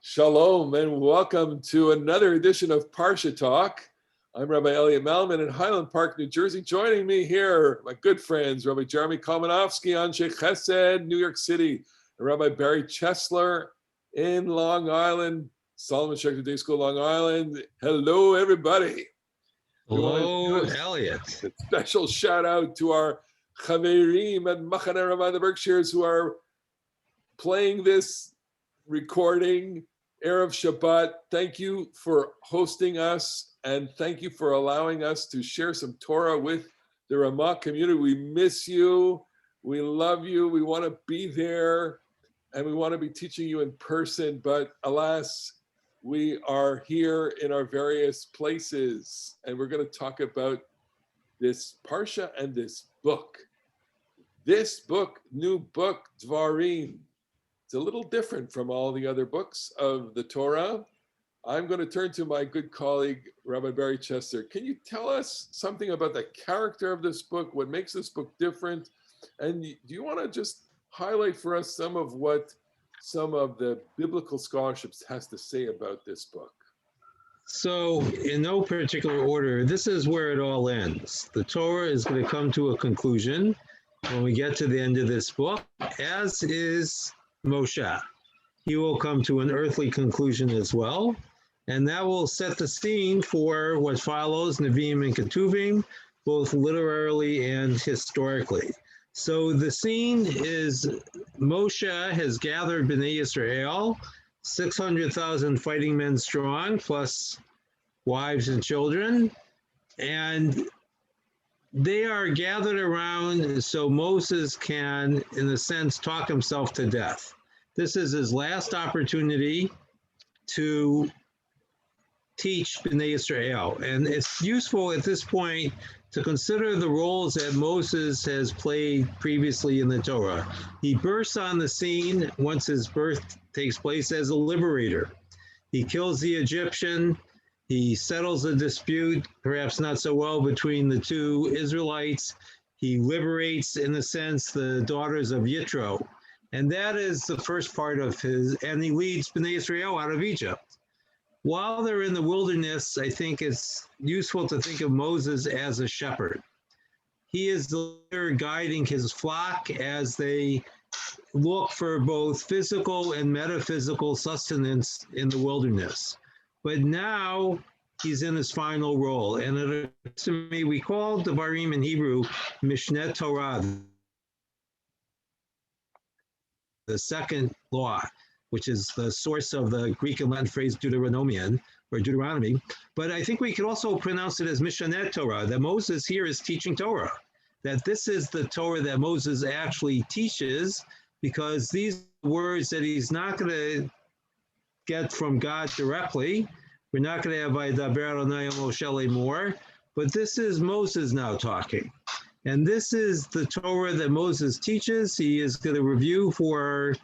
Shalom and welcome to another edition of Parsha Talk. I'm Rabbi Elliot Malman in Highland Park, New Jersey. Joining me here, my good friends, Rabbi Jeremy Kalmanovsky, Anshe Chesed, New York City, and Rabbi Barry Chesler in Long Island, Solomon Schechter Day School, Long Island. Hello, everybody. Hello, Elliot. A special shout out to our Chaverim and Machaneh Ramah, the Berkshires, who are playing this recording Erev Shabbat. Thank you for hosting us, and thank you for allowing us to share some Torah with the Ramah community. We miss you. We love you. We want to be there, and we want to be teaching you in person, but alas, we are here in our various places, and we're going to talk about this Parsha and this book. This book, new book, Devarim. It's a little different from all the other books of the Torah. I'm going to turn to my good colleague, Rabbi Barry Chesler. Can you tell us something about the character of this book, what makes this book different? And do you want to just highlight for us some of what some of the biblical scholarships has to say about this book? So, in no particular order, this is where it all ends. The Torah is going to come to a conclusion when we get to the end of this book, as is Moshe. He will come to an earthly conclusion as well, and that will set the scene for what follows, Nevi'im and Ketuvim, both literally and historically. So the scene is Moshe has gathered Bnei Israel, 600,000 fighting men strong, plus wives and children, and they are gathered around so Moses can, in a sense, talk himself to death. This is his last opportunity to teach Bnei Israel. And it's useful at this point to consider the roles that Moses has played previously in the Torah. He bursts on the scene once his birth takes place as a liberator. He kills the Egyptian. He settles a dispute, perhaps not so well, between the two Israelites. He liberates, in a sense, the daughters of Yitro. And that is the first part of his, and he leads Bnei Israel out of Egypt. While they're in the wilderness, I think it's useful to think of Moses as a shepherd. He is the leader guiding his flock as they look for both physical and metaphysical sustenance in the wilderness. But now he's in his final role. And it occurs to me, we call Devarim in Hebrew Mishneh Torah, the second law, which is the source of the Greek and Latin phrase Deuteronomian or Deuteronomy. But I think we could also pronounce it as Mishneh Torah, that Moses here is teaching Torah, that this is the Torah that Moses actually teaches, because these words that he's not going to get from God directly. We're not going to have Vaydaber Adonai Moshe Lemor, but this is Moses now talking. And this is the Torah that Moses teaches. He is going to review for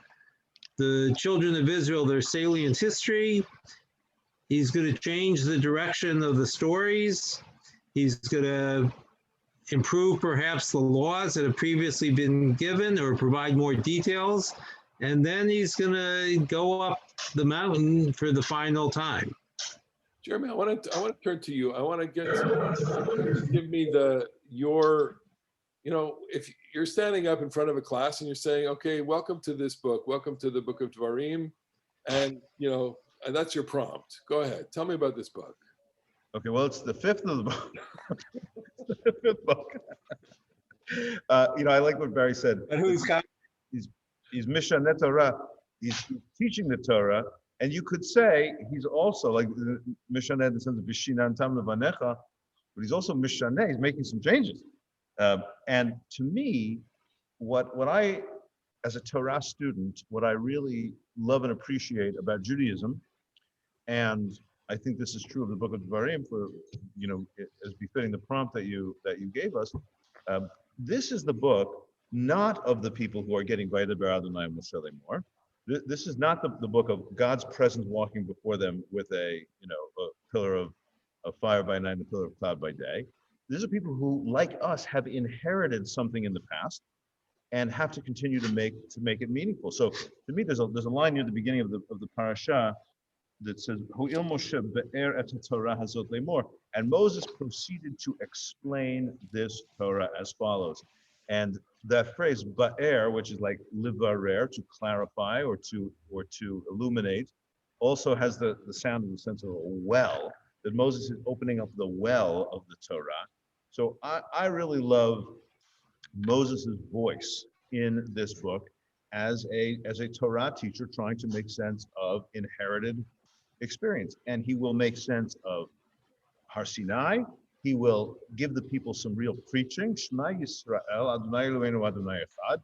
the children of Israel their salient history. He's going to change the direction of the stories. He's going to improve perhaps the laws that have previously been given or provide more details. And then he's going to go up the mountain for the final time. Jeremy, I want to turn to you. I want to get give me if you're standing up in front of a class and you're saying, okay, welcome to this book, welcome to the book of Devarim, and and that's your prompt. Go ahead, tell me about this book. Okay, well, it's the fifth of the book. It's the fifth book. I like what Barry said. And who's got? He's Mishneh Torah. He's teaching the Torah, and you could say he's also like Mishneh in the sense of Vishinantam Levanecha, but he's also Mishneh. He's making some changes. And to me, what I, as a Torah student, what I really love and appreciate about Judaism, and I think this is true of the book of Devarim, for as befitting the prompt that you gave us. This is the book not of the people who are getting Vaydaber Adonai Moshe Lemor. This is not the book of God's presence walking before them with a pillar of fire by night and a pillar of cloud by day. These are people who, like us, have inherited something in the past and have to continue to make it meaningful. So to me, there's a line near the beginning of the parasha that says, "Ho'il Moshe be'er et Torah hazot lemor," and Moses proceeded to explain this Torah as follows. And that phrase "ba'er," which is like livarer, to clarify or to illuminate, also has the sound in the sense of a well. That Moses is opening up the well of the Torah. So I really love Moses's voice in this book as a Torah teacher trying to make sense of inherited experience. And he will make sense of Har Sinai. He will give the people some real preaching. Shema Yisrael, Adonai Eloheinu Adonai Echad.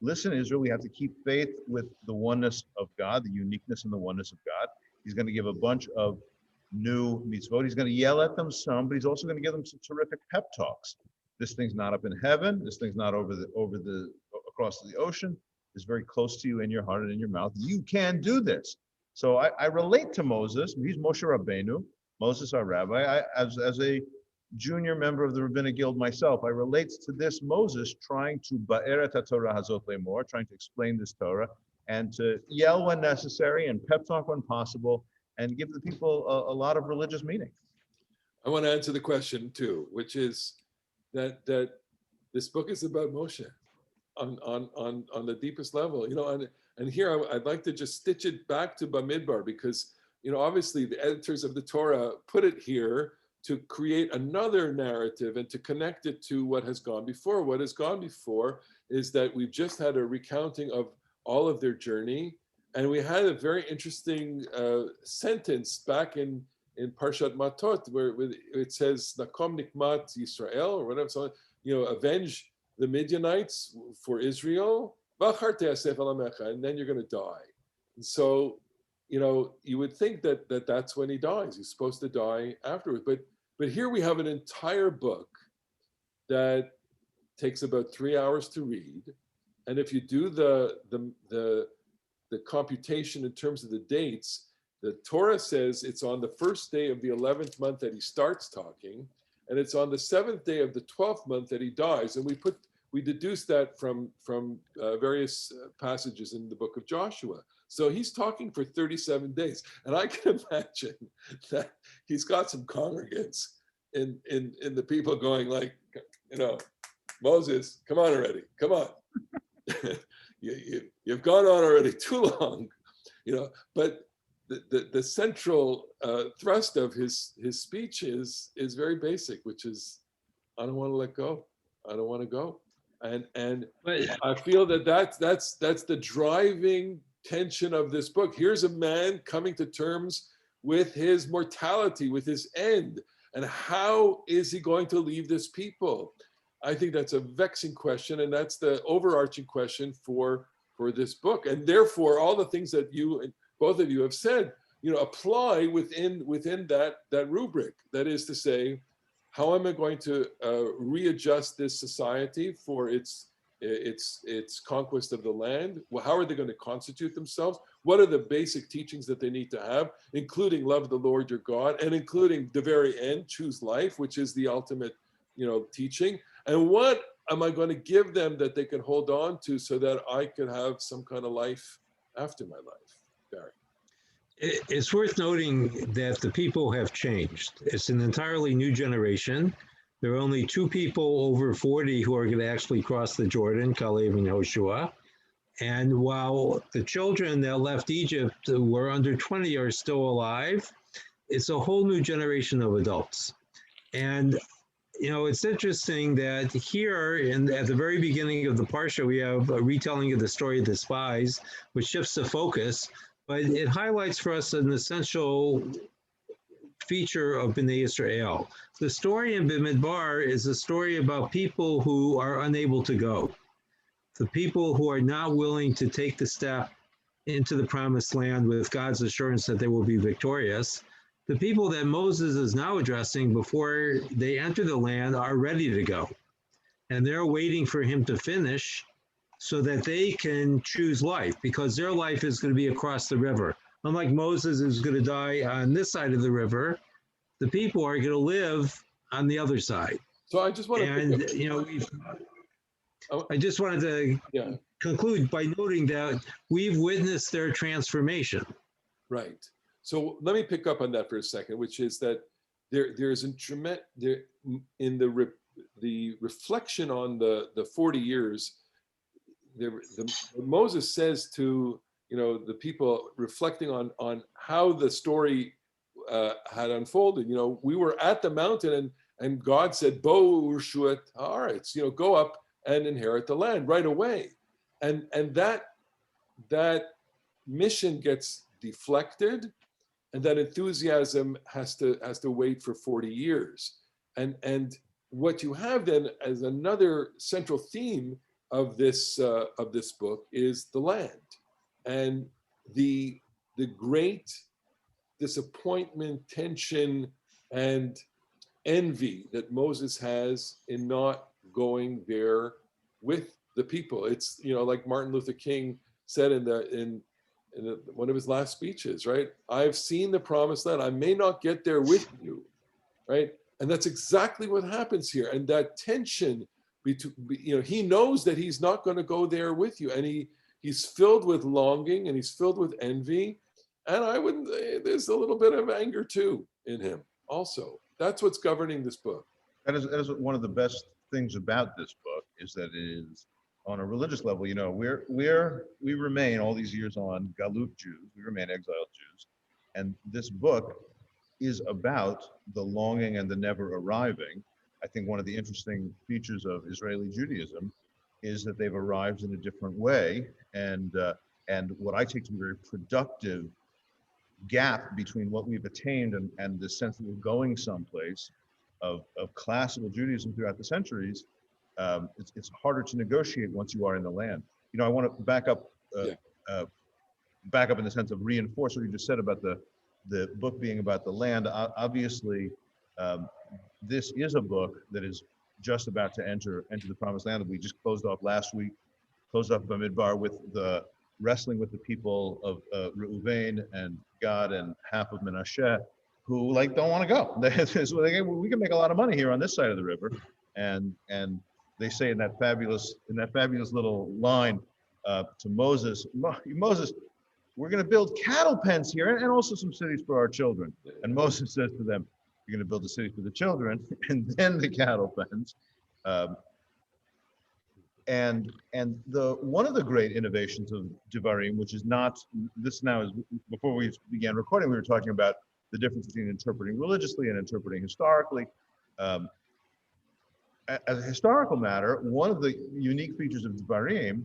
Listen, Israel, we have to keep faith with the oneness of God, the uniqueness and the oneness of God. He's going to give a bunch of new mitzvot. He's going to yell at them some, but he's also going to give them some terrific pep talks. This thing's not up in heaven. This thing's not across the ocean. It's very close to you in your heart and in your mouth. You can do this. So I relate to Moses. He's Moshe Rabbeinu, Moses our rabbi. As a junior member of the Rabbinic Guild myself, I relate to this Moses trying to ba'er et Torah hazot lemor, trying to explain this Torah, and to yell when necessary and pep talk when possible, and give the people a lot of religious meaning. I want to answer the question too, which is that this book is about Moshe on the deepest level, and here I'd like to just stitch it back to Bamidbar, because obviously the editors of the Torah put it here to create another narrative and to connect it to what has gone before. What has gone before is that we've just had a recounting of all of their journey, and we had a very interesting sentence back in Parshat Matot where it says Nakom Nikmat Yisrael, or whatever, so avenge the Midianites for Israel, and then you're going to die. And so, you would think that that's when he dies. He's supposed to die afterwards. But here we have an entire book that takes about 3 hours to read. And if you do the computation in terms of the dates, the Torah says it's on the first day of the 11th month that he starts talking, and it's on the 7th day of the 12th month that he dies. And we deduce that from various passages in the book of Joshua. So he's talking for 37 days. And I can imagine that he's got some congregants in the people going like, Moses, come on already, come on. You've gone on already too long, but the central thrust of his speech is very basic, which is, I don't want to let go. I don't want to go. And I feel that's the driving tension of this book. Here's a man coming to terms with his mortality, with his end, and how is he going to leave this people? I think that's a vexing question, and that's the overarching question for this book. And therefore, all the things that both of you have said, apply within that rubric. That is to say, how am I going to readjust this society for its conquest of the land? Well, how are they going to constitute themselves? What are the basic teachings that they need to have, including love the Lord your God, and including the very end, choose life, which is the ultimate, teaching. And what am I going to give them that they can hold on to so that I could have some kind of life after my life? Barry. It's worth noting that the people have changed. It's an entirely new generation. There are only 2 people over 40 who are going to actually cross the Jordan, Caleb and Joshua. And while the children that left Egypt were under 20 are still alive, it's a whole new generation of adults. And it's interesting that here at the very beginning of the Parsha, we have a retelling of the story of the spies, which shifts the focus, but it highlights for us an essential feature of Bnei Israel. The story in Bamidbar is a story about people who are unable to go, the people who are not willing to take the step into the promised land with God's assurance that they will be victorious. The people that Moses is now addressing before they enter the land are ready to go. And they're waiting for him to finish so that they can choose life, because their life is going to be across the river. Unlike Moses is going to die on this side of the river, the people are going to live on the other side. So I just want I just wanted to conclude by noting that we've witnessed their transformation. Right. So let me pick up on that for a second, which is that there's a tremendous, in the reflection on the 40 years, Moses says to, the people reflecting on how the story had unfolded. We were at the mountain and God said, Bo Urshuat Haaretz, go up and inherit the land right away. And that mission gets deflected, and that enthusiasm has to wait for 40 years. And what you have then as another central theme of this book is the land and the great disappointment, tension, and envy that Moses has in not going there with the people. It's like Martin Luther King said in one of his last speeches, right? I've seen the promised land. I may not get there with you, right? And that's exactly what happens here. And that tension between, he knows that he's not going to go there with you, and he's filled with longing and he's filled with envy. And there's a little bit of anger too in him also. That's what's governing this book. That is one of the best things about this book, is that it is on a religious level. We remain all these years on Galut Jews. We remain exiled Jews, and this book is about the longing and the never arriving. I think one of the interesting features of Israeli Judaism is that they've arrived in a different way, and what I take to be a very productive gap between what we've attained and the sense that we're going someplace of classical Judaism throughout the centuries. It's harder to negotiate once you are in the land. I want to back up in the sense of reinforce what you just said about the book being about the land. Obviously, this is a book that is just about to enter the promised land that we just closed off last week, closed off Bamidbar with the wrestling with the people of Reuven and Gad and half of Menashe, who don't want to go. We can make a lot of money here on this side of the river, and they say in that fabulous little line to Moses, Moses, we're going to build cattle pens here and also some cities for our children. And Moses says to them, you're going to build the cities for the children and then the cattle pens. And one of the great innovations of Devarim, which is not, this now is, before we began recording, we were talking about the difference between interpreting religiously and interpreting historically. As a historical matter, one of the unique features of Devarim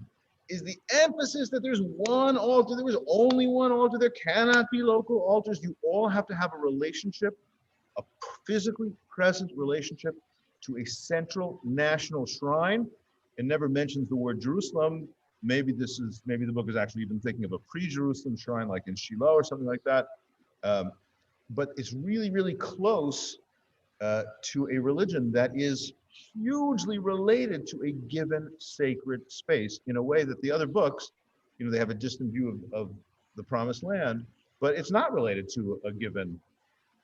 is the emphasis that there's one altar. There was only one altar. There cannot be local altars. You all have to have a relationship, a physically present relationship to a central national shrine. It never mentions the word Jerusalem. Maybe the book is actually even thinking of a pre-Jerusalem shrine like in Shiloh or something like that. But it's really, really close to a religion that is hugely related to a given sacred space in a way that the other books, they have a distant view of the promised land, but it's not related to a given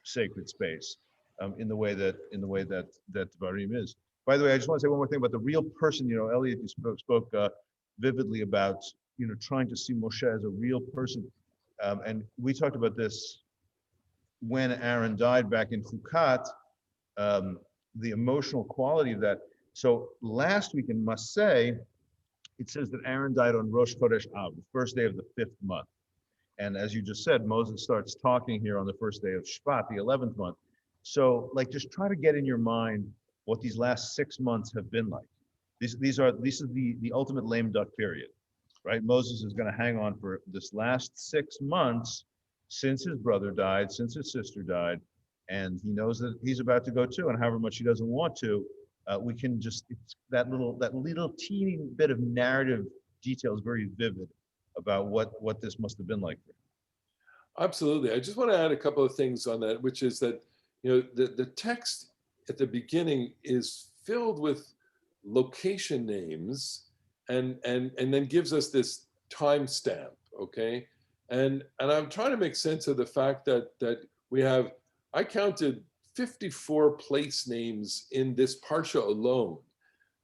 sacred space in the way that Devarim is. By the way, I just want to say one more thing about the real person. Elliot, you spoke vividly about trying to see Moshe as a real person, and we talked about this when Aaron died back in Chukat. The emotional quality of that. So last week in Maseh, it says that Aaron died on Rosh Chodesh Av, the first day of the 5th month. And as you just said, Moses starts talking here on the first day of Shvat, the 11th month. So just try to get in your mind what these last 6 months have been like. This is the ultimate lame duck period, right? Moses is going to hang on for this last 6 months since his brother died, since his sister died, and he knows that he's about to go too, and however much he doesn't want to, we can just, that little teeny bit of narrative detail is very vivid about what this must have been like for him. Absolutely. I just want to add a couple of things on that, which is that, the text at the beginning is filled with location names and then gives us this timestamp, okay? And I'm trying to make sense of the fact that we have, I counted 54 place names in this Parsha alone.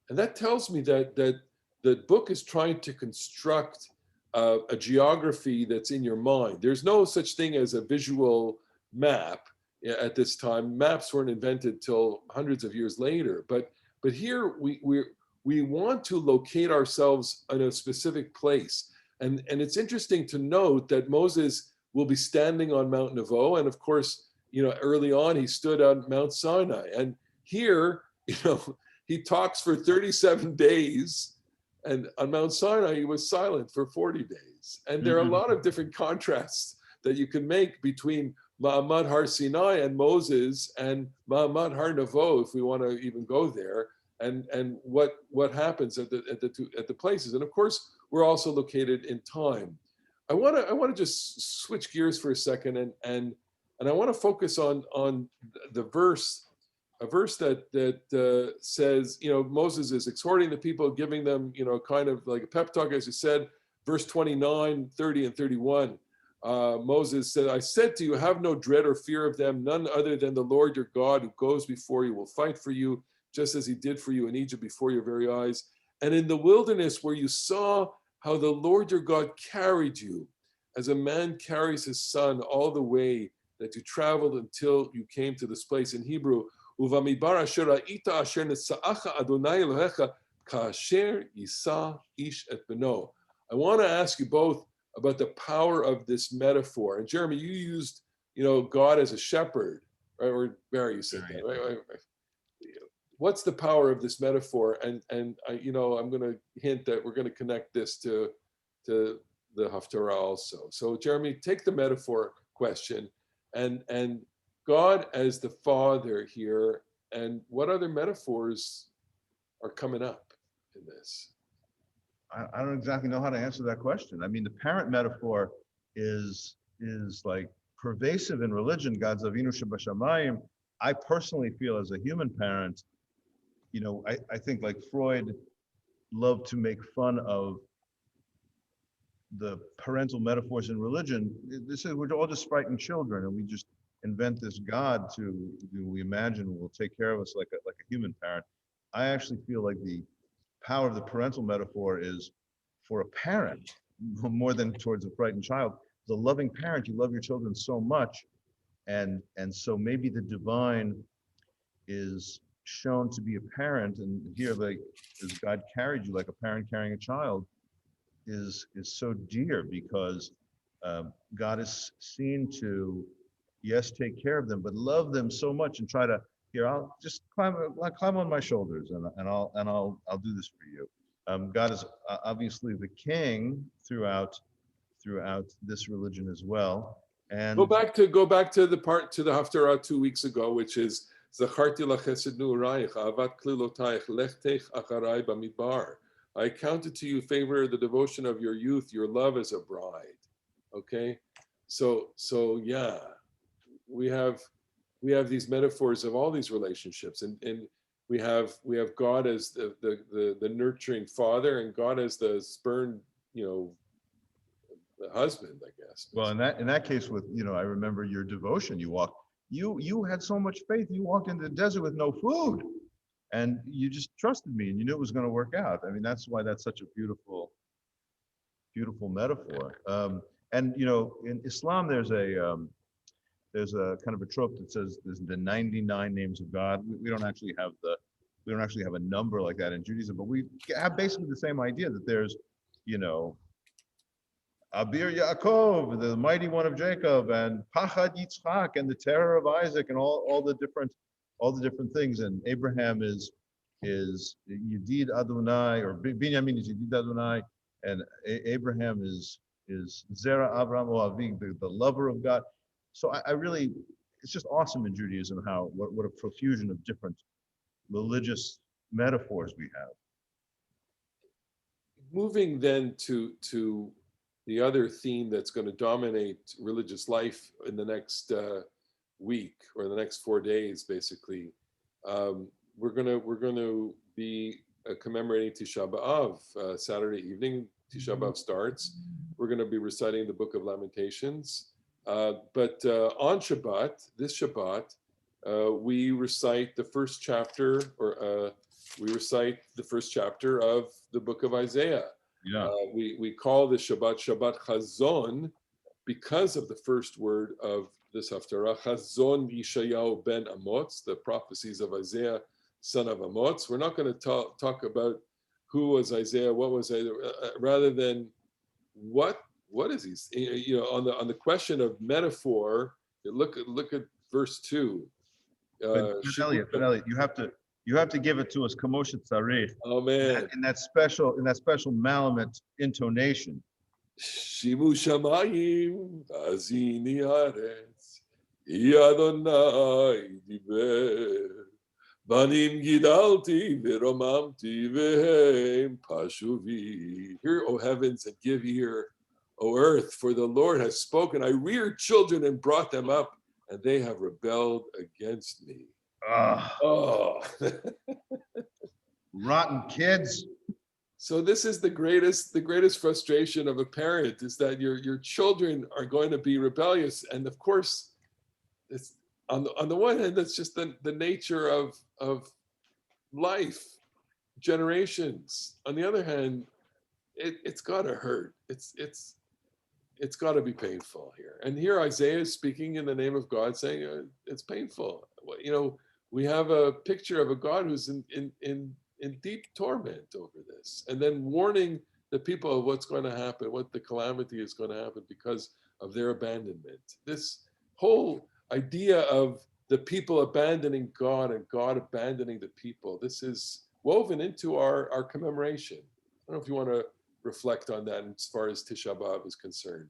And that tells me that the book is trying to construct a geography that's in your mind. There's no such thing as a visual map at this time. Maps weren't invented till hundreds of years later. But here we want to locate ourselves in a specific place. And it's interesting to note that Moses will be standing on Mount Nebo. And of course, early on, he stood on Mount Sinai. And here, he talks for 37 days. And on Mount Sinai, he was silent for 40 days. And there are a lot of different contrasts that you can make between Ma'amad Har Sinai and Moses and Ma'amad Har Nebo, if we want to even go there, and what happens at the places. And of course, we're also located in time. I want to just switch gears for a second, and I want to focus on the verse. A verse that says, Moses is exhorting the people, giving them, kind of like a pep talk, as you said, verse 29, 30, and 31. Moses said, I said to you, have no dread or fear of them. None other than the Lord your God who goes before you will fight for you, just as he did for you in Egypt before your very eyes. And in the wilderness where you saw how the Lord your God carried you, as a man carries his son all the way that you traveled until you came to this place. In Hebrew, Uvamidbar asher ra'ita asher netza'acha Adonai Elohecha kasher yisa ish et beno. I want to ask you both about the power of this metaphor. And Jeremy, you used, God as a shepherd, right? Or Barry, you said that, right? What's the power of this metaphor? And I'm going to hint that we're going to connect this to the Haftara also. So Jeremy, take the metaphor question and God as the Father here, and what other metaphors are coming up in this? I don't exactly know how to answer that question. I mean, the parent metaphor is like pervasive in religion. God's Avinu Shabbat I personally feel as a human parent, I think like Freud loved to make fun of the parental metaphors in religion. We're all just frightened children, and we just invent this God we imagine will take care of us like a human parent. I actually feel like the power of the parental metaphor is for a parent more than towards a frightened child. As a loving parent, you love your children so much, and so maybe the divine is shown to be a parent, and here, like, as God carried you like a parent carrying a child, is so dear, because God is seen to, yes, take care of them, but love them so much and try to, here, I'll just climb on my shoulders, and I'll do this for you. God is obviously the king throughout this religion as well. And go back to the Haftara 2 weeks ago, which is Zacharti lachesed nu'urayich, ahavat klilotayich, lechtech acharai bamidbar. I counted to you favor the devotion of your youth, your love as a bride. Okay, so yeah, we have these metaphors of all these relationships, and we have God as the nurturing father, and God as the spurned, the husband, I guess. Well, in that case, with I remember your devotion. You had so much faith. You walked into the desert with no food, and you just trusted me, and you knew it was going to work out. I mean, that's why that's such a beautiful metaphor. And in Islam, there's a kind of a trope that says there's the 99 names of God. We don't actually have a number like that in Judaism, but we have basically the same idea that there's, Abir Yaakov, the mighty one of Jacob, and Pachad Yitzchak, and the terror of Isaac, and all the different things. And Abraham is Yedid Adonai, or Binyamin is Yedid Adonai, and Abraham is Zera Abraham Oavi, the lover of God. So I really, it's just awesome in Judaism what a profusion of different religious metaphors we have. Moving then to the other theme that's going to dominate religious life in the next week, or the next 4 days, basically, we're going to be commemorating Tisha B'av. Saturday evening, Tisha B'av starts. We're going to be reciting the Book of Lamentations. But on Shabbat, this Shabbat, we recite the first chapter, of the book of Isaiah. Yeah. We call the Shabbat Chazon because of the first word of this Haftara, Chazon Yishayahu ben Amoz, the prophecies of Isaiah, son of Amoz. We're not going to talk about who was Isaiah, what was Isaiah, rather than what is he? On the question of metaphor, look at verse 2. But Elliot, you have to give it to us kamoshet tzarich. Oh man! In that special Malamut intonation. Shimu shamayim azini haaretz Adonai diber banim gidalti v'romamti v'hem pashuvi. Hear, O heavens, and give ear, O earth, for the Lord has spoken. I reared children and brought them up, and they have rebelled against me. Oh. Rotten kids. So this is the greatest frustration of a parent, is that your children are going to be rebellious. And of course, it's on the one hand, that's just the nature of life, generations. On the other hand, it's gotta hurt. It's gotta be painful here. And here Isaiah is speaking in the name of God, saying it's painful. We have a picture of a God who's in deep torment over this, and then warning the people of what's going to happen, what the calamity is going to happen because of their abandonment. This whole idea of the people abandoning God and God abandoning the people, this is woven into our commemoration. I don't know if you want to reflect on that as far as Tisha B'av is concerned.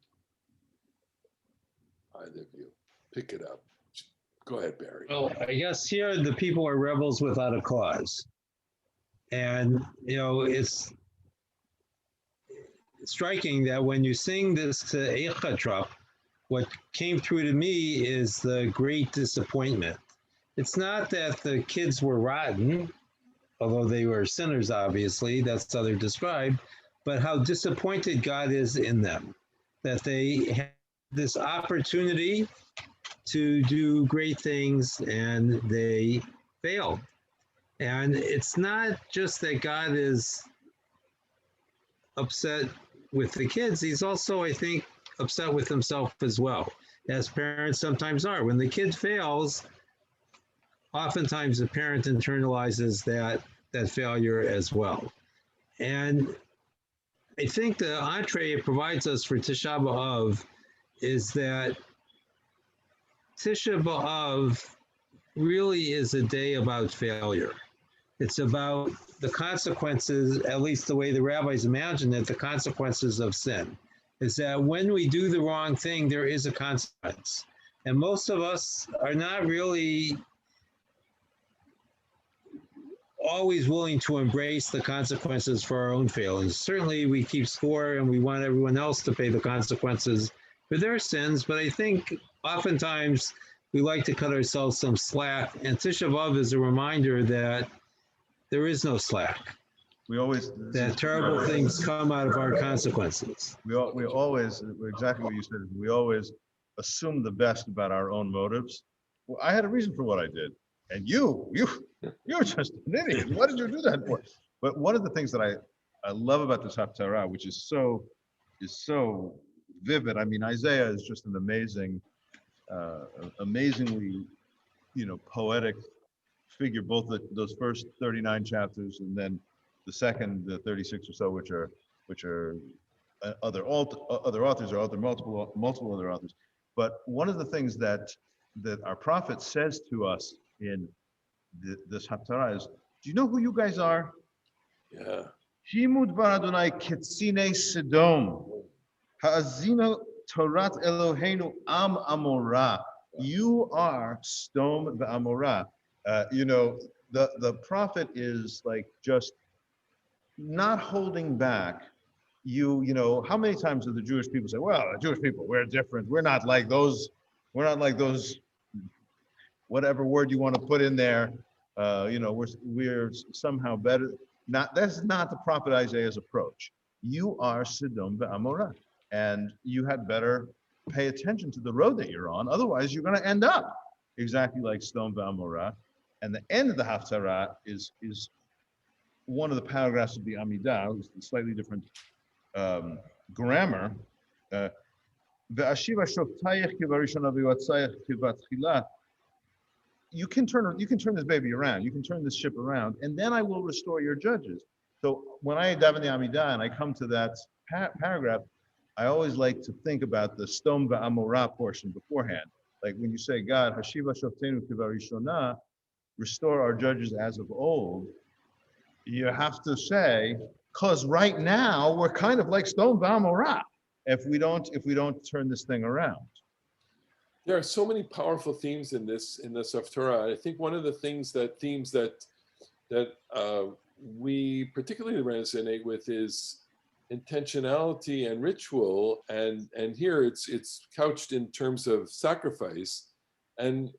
Either of you, pick it up. Go ahead, Barry. Well, I guess here the people are rebels without a cause. And, it's striking that when you sing this to Echatrap, what came through to me is the great disappointment. It's not that the kids were rotten, although they were sinners, obviously, that's how they're described, but how disappointed God is in them, that they had this opportunity to do great things and they failed. And it's not just that God is upset with the kids, he's also, I think, upset with himself as well, as parents sometimes are. When the kid fails, oftentimes the parent internalizes that failure as well. And I think the entree it provides us for Tisha B'av is that Tisha B'av really is a day about failure. It's about the consequences, at least the way the rabbis imagine it, the consequences of sin. Is that when we do the wrong thing, there is a consequence. And most of us are not really always willing to embrace the consequences for our own failings. Certainly we keep score and we want everyone else to pay the consequences for their sins, but I think oftentimes we like to cut ourselves some slack, and Tisha B'av is a reminder that there is no slack. That terrible things come out of our consequences. We always, exactly what you said, we always assume the best about our own motives. Well, I had a reason for what I did. And you're just an idiot. What did you do that for? But one of the things that I love about this Haftara, which is so vivid. I mean, Isaiah is just an amazingly, poetic figure, both those first 39 chapters and then the second, the 36 or so, which are other authors or multiple other authors. But one of the things that our prophet says to us in this Haftara is, do you know who you guys are? Yeah. Shimud bar Adonai ketzine Sedom, ha'azina Torat Eloheinu am Amorah. You are Sodom ve'Amorah. The prophet is like just not holding back. How many times do the Jewish people say, well, the Jewish people, we're different. We're not like those, whatever word you want to put in there. We're somehow better. That's not the prophet Isaiah's approach. You are Sodom ve'Amorah, and you had better pay attention to the road that you're on. Otherwise, you're going to end up exactly like Sodom ve'Amorah. And the end of the Haftara is one of the paragraphs of the Amidah, a slightly different grammar, "Ve'ashiva shoftayich kivarishona v'yotzayich kivatchila," you can turn this baby around. You can turn this ship around, and then I will restore your judges. So when I daven the Amidah and I come to that paragraph, I always like to think about the Stom va'amorah portion beforehand. Like when you say, God, Hashiva shoftenu kivarishona, restore our judges as of old, you have to say, because right now we're kind of like Stom va'amorah if we don't turn this thing around. There are so many powerful themes in this Haftara. I think one of the themes that we particularly resonate with is intentionality and ritual, and here it's couched in terms of sacrifice, and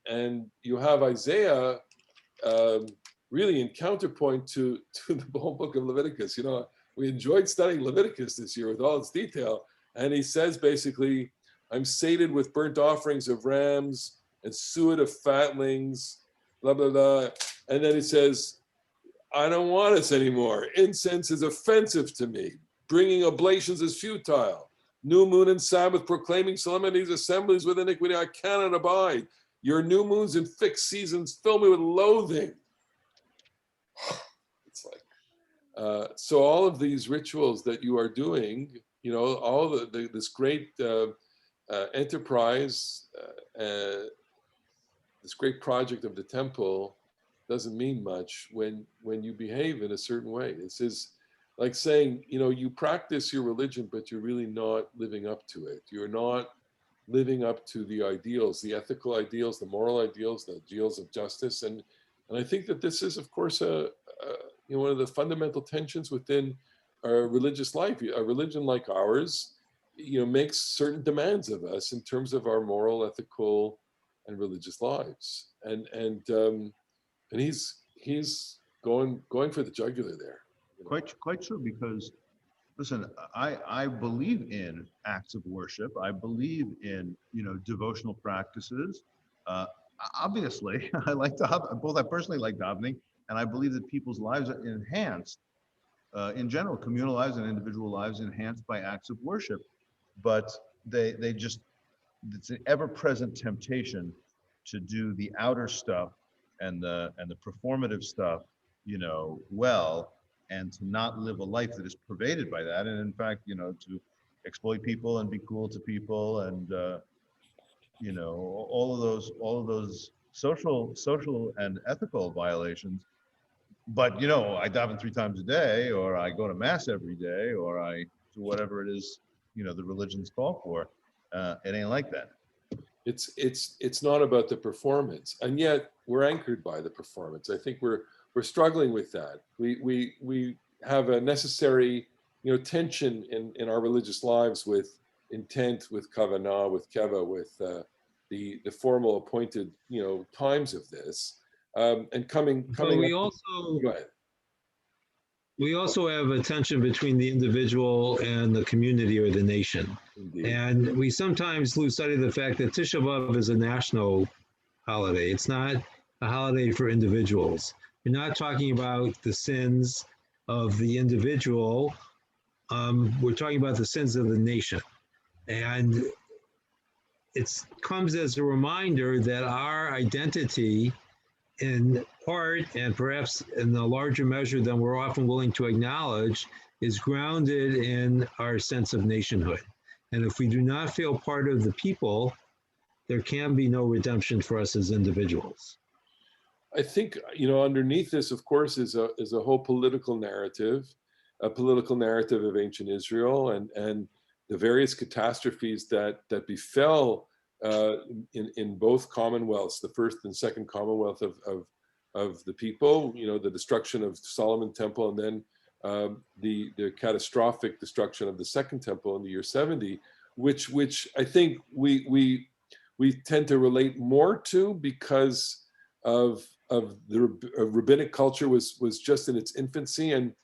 you have Isaiah really in counterpoint to the whole book of Leviticus. You know, we enjoyed studying Leviticus this year with all its detail, and he says basically, I'm sated with burnt offerings of rams and suet of fatlings, blah, blah, blah. And then he says, I don't want this anymore. Incense is offensive to me. Bringing oblations is futile. New moon and Sabbath, proclaiming solemnities, assemblies with iniquity, I cannot abide. Your new moons and fixed seasons fill me with loathing. It's like, so all of these rituals that you are doing, you know, all this great enterprise, this great project of the temple doesn't mean much when you behave in a certain way. This is like saying, you know, you practice your religion, but you're really not living up to it. You're not living up to the ideals, the ethical ideals, the moral ideals, the ideals of justice. And I think that this is, of course, you know, one of the fundamental tensions within our religious life. A religion like ours, you know, makes certain demands of us in terms of our moral, ethical, and religious lives. And he's going for the jugular there. You know? Quite true, because listen, I believe in acts of worship. I believe in, you know, devotional practices. Obviously, I like to both. I personally like davening, and I believe that people's lives are enhanced, in general, communal lives and individual lives enhanced by acts of worship. But they just, it's an ever-present temptation to do the outer stuff and the performative stuff, you know, well, and to not live a life that is pervaded by that, and in fact, you know, to exploit people and be cruel to people, and you know, all of those social and ethical violations. But you know, I daven 3 times a day, or I go to mass every day, or I do whatever it is, you know, the religions call for. It ain't like that. It's not about the performance, and yet we're anchored by the performance. I think we're struggling with that. We have a necessary, you know, tension in our religious lives with intent, with kavanah, with keva, with the formal appointed, you know, times of this, and coming. But Go ahead. we also have a tension between the individual and the community or the nation. Indeed. And we sometimes lose sight of the fact that Tisha B'av is a national holiday. It's not a holiday for individuals. We're not talking about the sins of the individual. We're talking about the sins of the nation. And it comes as a reminder that our identity, in part, and perhaps in a larger measure than we're often willing to acknowledge, is grounded in our sense of nationhood. And if we do not feel part of the people, there can be no redemption for us as individuals. I think, you know, underneath this, of course, is a whole political narrative of ancient Israel, and the various catastrophes that befell in both commonwealths, the first and second commonwealth of the people. You know, the destruction of Solomon Temple, and then the catastrophic destruction of the Second Temple in the year 70, which I think we tend to relate more to because of the rabbinic culture was just in its infancy, and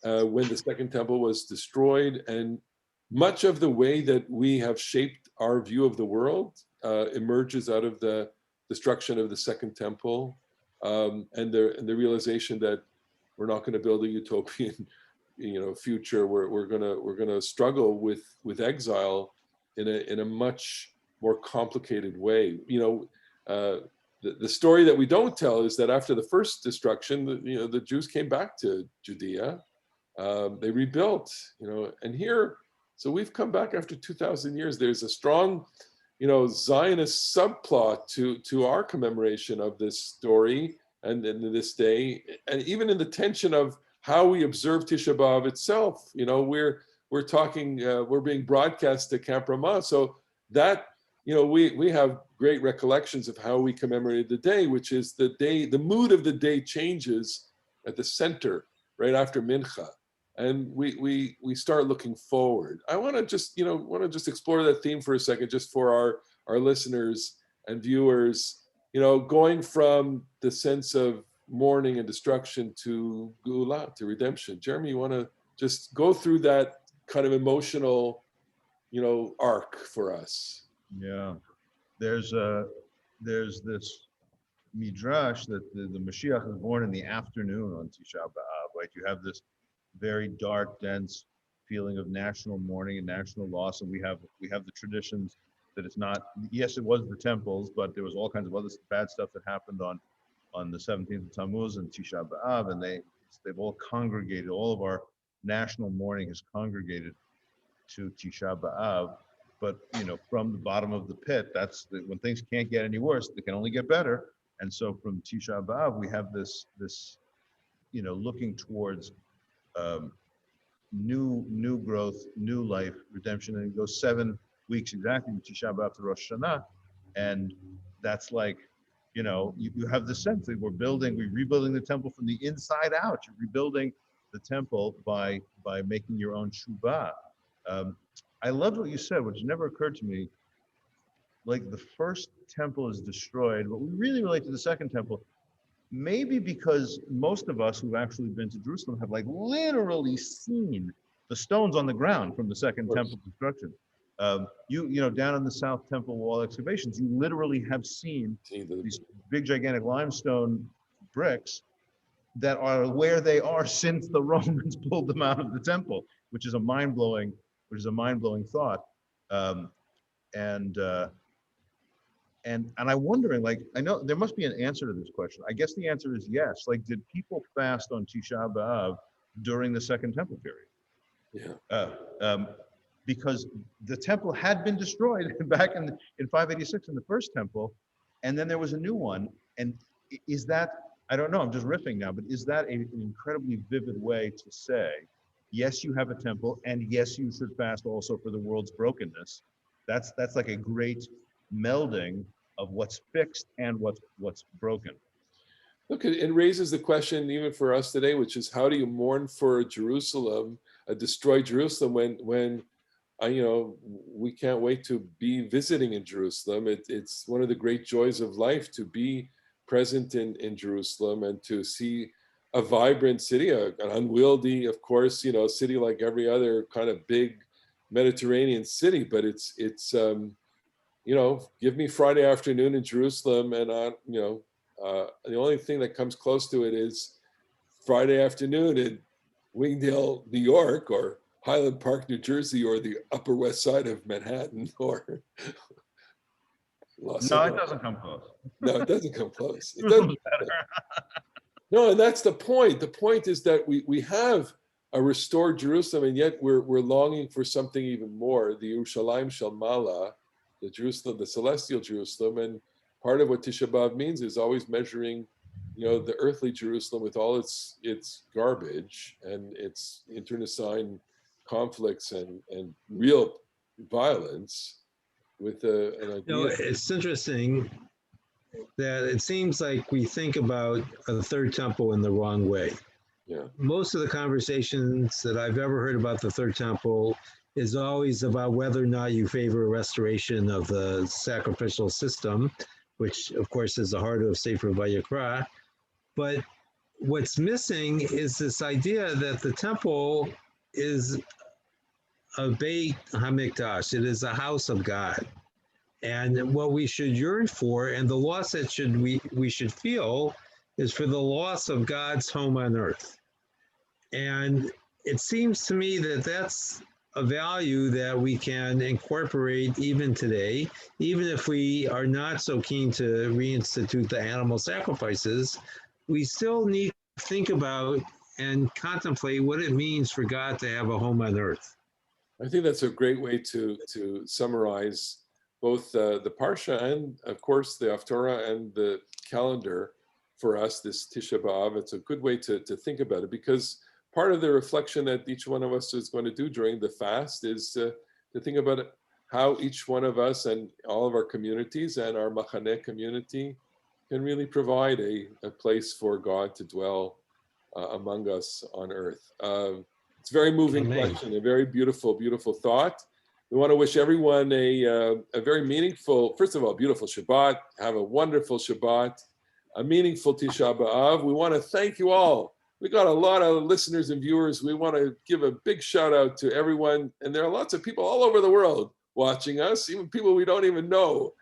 when the Second Temple was destroyed, and much of the way that we have shaped our view of the world emerges out of the destruction of the Second Temple, and the realization that we're not going to build a utopian, future, we're gonna struggle with exile in a much more complicated way. The story that we don't tell is that after the first destruction, the Jews came back to Judea. They rebuilt, and here, so we've come back after 2,000 years. There's a strong, Zionist subplot to our commemoration of this story and this day, and even in the tension of how we observe Tisha B'av itself. We're talking, we're being broadcast to Camp Ramah, so that we have great recollections of how we commemorated the day, which is the day, the mood of the day changes at the center right after Mincha, and we start looking forward. I want to just explore that theme for a second, just for our listeners and viewers. Going from the sense of mourning and destruction to Geulah, to redemption. Jeremy, you want to just go through that kind of emotional, arc for us? Yeah, there's this midrash that the Mashiach is born in the afternoon on Tisha B'av, right? You have this very dark, dense feeling of national mourning and national loss, and we have the traditions that it's not. Yes, it was the temples, but there was all kinds of other bad stuff that happened on the 17th of Tammuz and Tisha B'av, and they've all congregated. All of our national mourning has congregated to Tisha B'av. But from the bottom of the pit, when things can't get any worse, they can only get better. And so from Tisha B'av, we have this looking towards new growth, new life, redemption, and it goes 7 weeks exactly from Tisha B'av to Rosh Hashanah, and that's like, you have the sense that we're rebuilding the temple from the inside out. You're rebuilding the temple by making your own tshuva. I loved what you said, which never occurred to me. Like, the first temple is destroyed, but we really relate to the second temple. Maybe because most of us who've actually been to Jerusalem have literally seen the stones on the ground from the second temple destruction. Down in the South Temple wall excavations, you literally have seen these big, gigantic limestone bricks that are where they are since the Romans pulled them out of the temple, which is a mind-blowing thought. And I'm wondering, I know there must be an answer to this question. I guess the answer is yes. Did people fast on Tisha B'av during the Second Temple period? Yeah. Because the temple had been destroyed back in 586 in the first temple, and then there was a new one. And is that, I don't know, I'm just riffing now, but is that an incredibly vivid way to say, yes, you have a temple, and yes, you should fast also for the world's brokenness? That's like a great melding of what's fixed and what's broken. Look, it raises the question even for us today, which is, how do you mourn for Jerusalem, a destroyed Jerusalem, when we can't wait to be visiting in Jerusalem. It's one of the great joys of life to be present in Jerusalem and to see a vibrant city, an unwieldy, of course, city like every other kind of big Mediterranean city. But it's give me Friday afternoon in Jerusalem, and the only thing that comes close to it is Friday afternoon in Wingdale, New York, or Highland Park, New Jersey, or the Upper West Side of Manhattan, or Los Angeles. No, it doesn't come close. No, it doesn't come close. It doesn't. No, and that's the point. The point is that we have a restored Jerusalem, and yet we're longing for something even more, the Yerushalayim Shel Mala, the Jerusalem, the celestial Jerusalem. And part of what Tisha B'av means is always measuring the earthly Jerusalem with all its garbage and its internecine conflicts and real violence with an idea. It's interesting that it seems like we think about a third temple in the wrong way. Yeah. Most of the conversations that I've ever heard about the third temple is always about whether or not you favor a restoration of the sacrificial system, which of course is the heart of Sefer Vayikra. But what's missing is this idea that the temple is a Beit HaMikdash. It is a house of God. And what we should yearn for, and the loss that we should feel, is for the loss of God's home on earth. And it seems to me that that's a value that we can incorporate even today, even if we are not so keen to reinstitute the animal sacrifices. We still need to think about and contemplate what it means for God to have a home on earth. I think that's a great way to summarize both the Parsha and, of course, the Haftara and the calendar for us, this Tisha B'av. It's a good way to think about it, because part of the reflection that each one of us is going to do during the fast is to think about it, how each one of us and all of our communities and our Machaneh community can really provide a place for God to dwell among us on earth. It's a very moving Amen. question, a very beautiful, beautiful thought. We want to wish everyone a very meaningful, first of all, beautiful Shabbat. Have a wonderful Shabbat, a meaningful Tisha B'av. We want to thank you all. We got a lot of listeners and viewers. We want to give a big shout out to everyone. And there are lots of people all over the world watching us, even people we don't even know,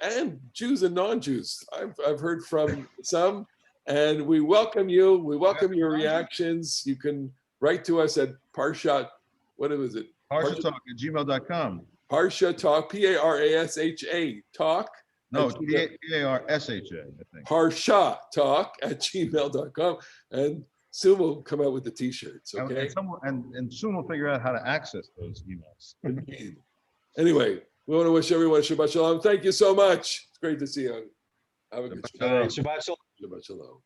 and Jews and non-Jews. I've heard from some, and we welcome you. We welcome your reactions. You can write to us at Parsha, what was it? ParshaTalk@gmail.com. Parsha Talk, Parasha Talk. No, Parsha, I think. Parsha Talk @gmail.com. And soon we'll come out with the t-shirts, okay? And soon we'll figure out how to access those emails. Indeed. Anyway, we want to wish everyone Shabbat Shalom. Thank you so much. It's great to see you. Have a good Shabbat Shalom. Shabbat Shalom. Shabbat Shalom.